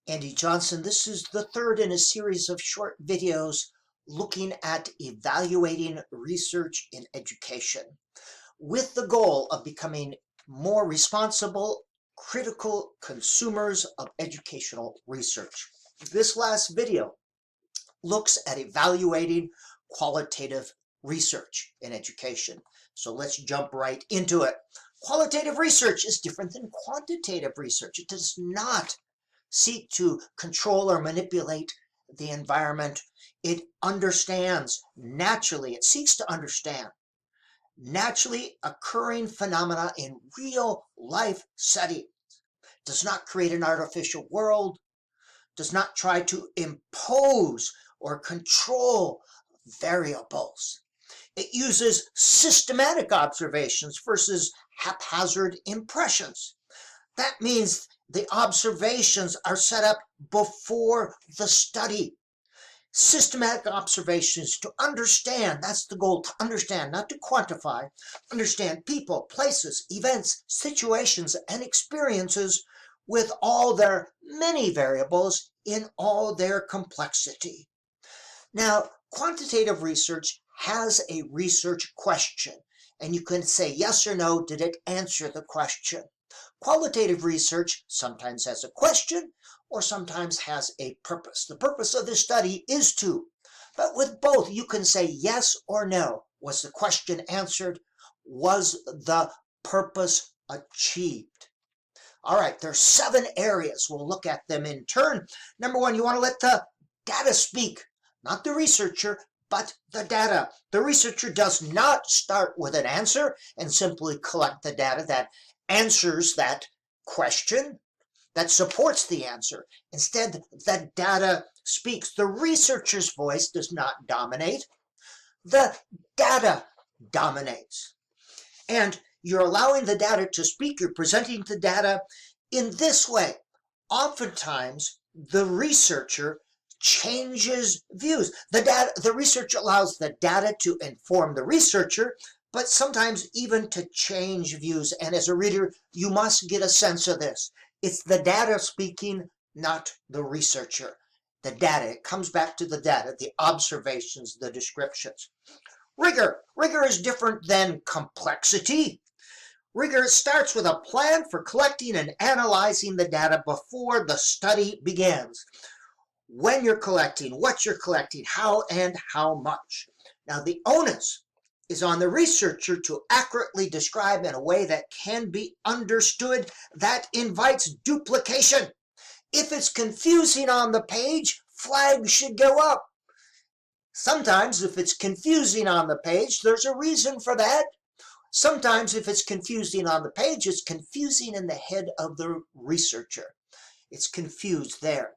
Andy Johnson. This is the third in a series of short videos looking at evaluating research in education with the goal of becoming more responsible, critical consumers of educational research. This last video looks at evaluating qualitative research in education. So let's jump right into it. Qualitative research is different than quantitative research. It does not seek to control or manipulate the environment. It understands naturally, it seeks to understand naturally occurring phenomena in real life settings. It does not create an artificial world, does not try to impose or control variables. It uses systematic observations versus haphazard impressions. That means the observations are set up before the study. Systematic observations to understand, that's the goal, to understand, not to quantify, understand people, places, events, situations, and experiences with all their many variables in all their complexity. Now, quantitative research has a research question, and you can say yes or no, did it answer the question? Qualitative research sometimes has a question or sometimes has a purpose. The purpose of this study is to, but with both you can say yes or no. Was the question answered? Was the purpose achieved? All right, there are 7 areas. We'll look at them in turn. Number 1, you want to let the data speak, not the researcher, but the data. The researcher does not start with an answer and simply collect the data that answers that question, that supports the answer. Instead, the data speaks. The researcher's voice does not dominate. The data dominates. And you're allowing the data to speak. You're presenting the data in this way. Oftentimes, the researcher changes views. The research allows the data to inform the researcher, but sometimes even to change views. And as a reader, you must get a sense of this. It's the data speaking, not the researcher. The data, it comes back to the data, the observations, the descriptions. Rigor. Rigor is different than complexity. Rigor starts with a plan for collecting and analyzing the data before the study begins. When you're collecting, what you're collecting, how and how much. Now the onus is on the researcher to accurately describe in a way that can be understood, that invites duplication. If it's confusing on the page, flags should go up. Sometimes if it's confusing on the page, there's a reason for that. Sometimes if it's confusing on the page, it's confusing in the head of the researcher. It's confused there.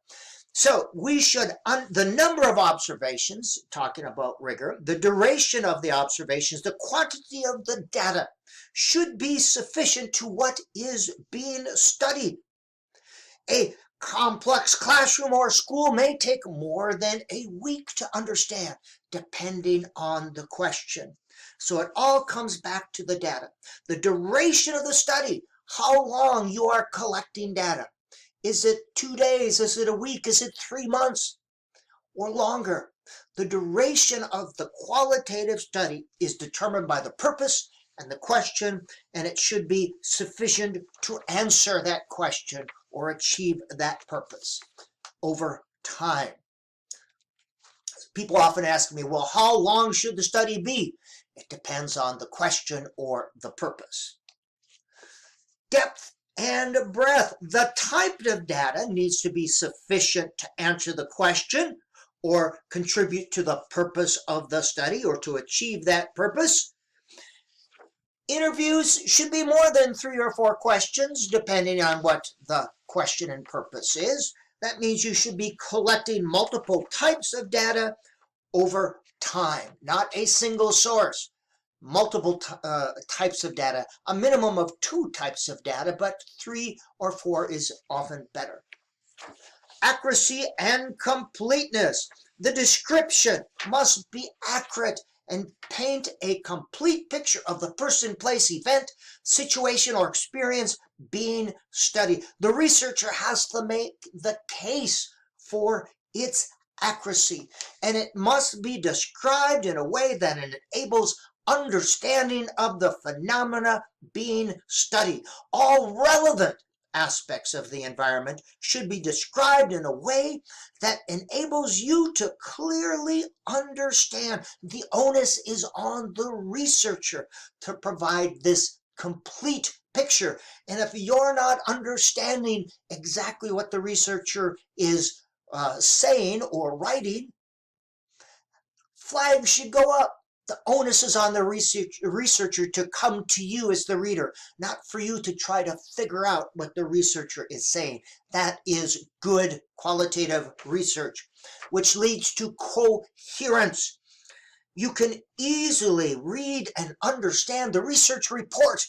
So we should, the number of observations, talking about rigor, the duration of the observations, the quantity of the data should be sufficient to what is being studied. A complex classroom or school may take more than a week to understand, depending on the question. So it all comes back to the data. The duration of the study, how long you are collecting data. Is it 2 days? Is it a week? Is it 3 months or longer? The duration of the qualitative study is determined by the purpose and the question, and it should be sufficient to answer that question or achieve that purpose over time. People often ask me, well, how long should the study be? It depends on the question or the purpose. Depth and breadth. The type of data needs to be sufficient to answer the question or contribute to the purpose of the study or to achieve that purpose. Interviews should be more than 3 or 4 questions, depending on what the question and purpose is. That means you should be collecting multiple types of data over time, not a single source. Multiple types of data, a minimum of 2 types of data, but 3 or 4 is often better. Accuracy and completeness. The description must be accurate and paint a complete picture of the person, place, event, situation, or experience being studied. The researcher has to make the case for its accuracy, and it must be described in a way that enables understanding of the phenomena being studied. All relevant aspects of the environment should be described in a way that enables you to clearly understand. The onus is on the researcher to provide this complete picture. And if you're not understanding exactly what the researcher is saying or writing, flags should go up. The onus is on the researcher to come to you as the reader, not for you to try to figure out what the researcher is saying. That is good qualitative research, which leads to coherence. You can easily read and understand the research report.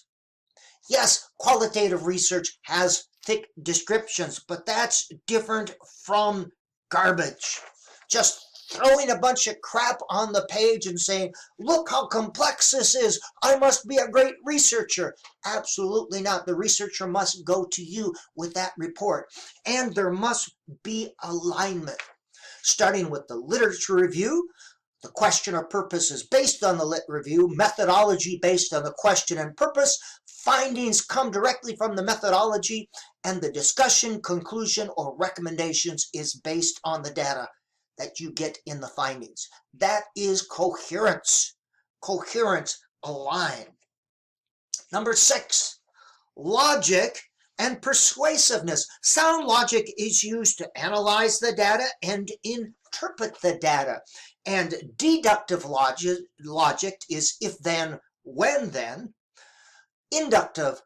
Yes, qualitative research has thick descriptions, but that's different from garbage. Just throwing a bunch of crap on the page and saying, look how complex this is, I must be a great researcher. Absolutely not. The researcher must go to you with that report. And there must be alignment. Starting with the literature review, the question or purpose is based on the lit review, methodology based on the question and purpose, findings come directly from the methodology, and the discussion, conclusion, or recommendations is based on the data that you get in the findings. That is coherence. Coherence, align. Number 6, logic and persuasiveness. Sound logic is used to analyze the data and interpret the data. And deductive logic is if then, when then. Inductive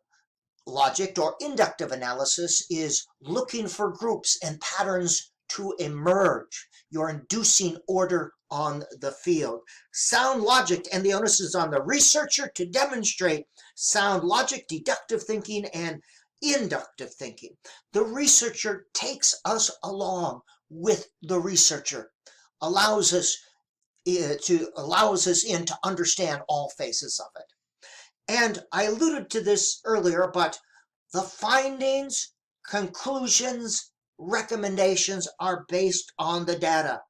logic or inductive analysis is looking for groups and patterns to emerge. You're inducing order on the field. Sound logic, and the onus is on the researcher to demonstrate sound logic, deductive thinking, and inductive thinking. The researcher takes us along with the researcher, allows us in to understand all phases of it. And I alluded to this earlier, but the findings, conclusions, recommendations are based on the data.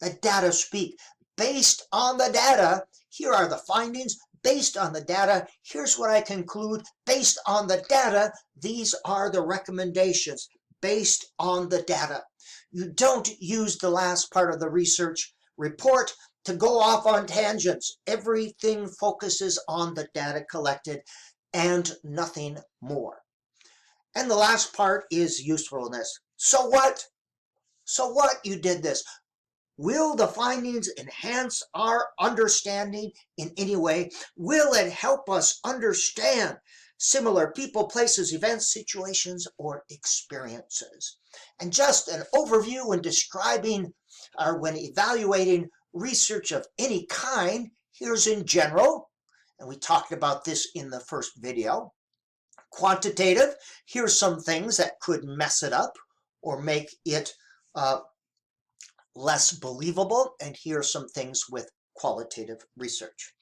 The data speak. Based on the data, here are the findings. Based on the data, here's what I conclude. Based on the data, these are the recommendations. Based on the data. You don't use the last part of the research report to go off on tangents. Everything focuses on the data collected and nothing more. And the last part is usefulness. So what? So what? You did this. Will the findings enhance our understanding in any way? Will it help us understand similar people, places, events, situations, or experiences? And just an overview when describing or when evaluating research of any kind, here's in general, and we talked about this in the first video. Quantitative, here's some things that could mess it up or make it less believable, and here are some things with qualitative research.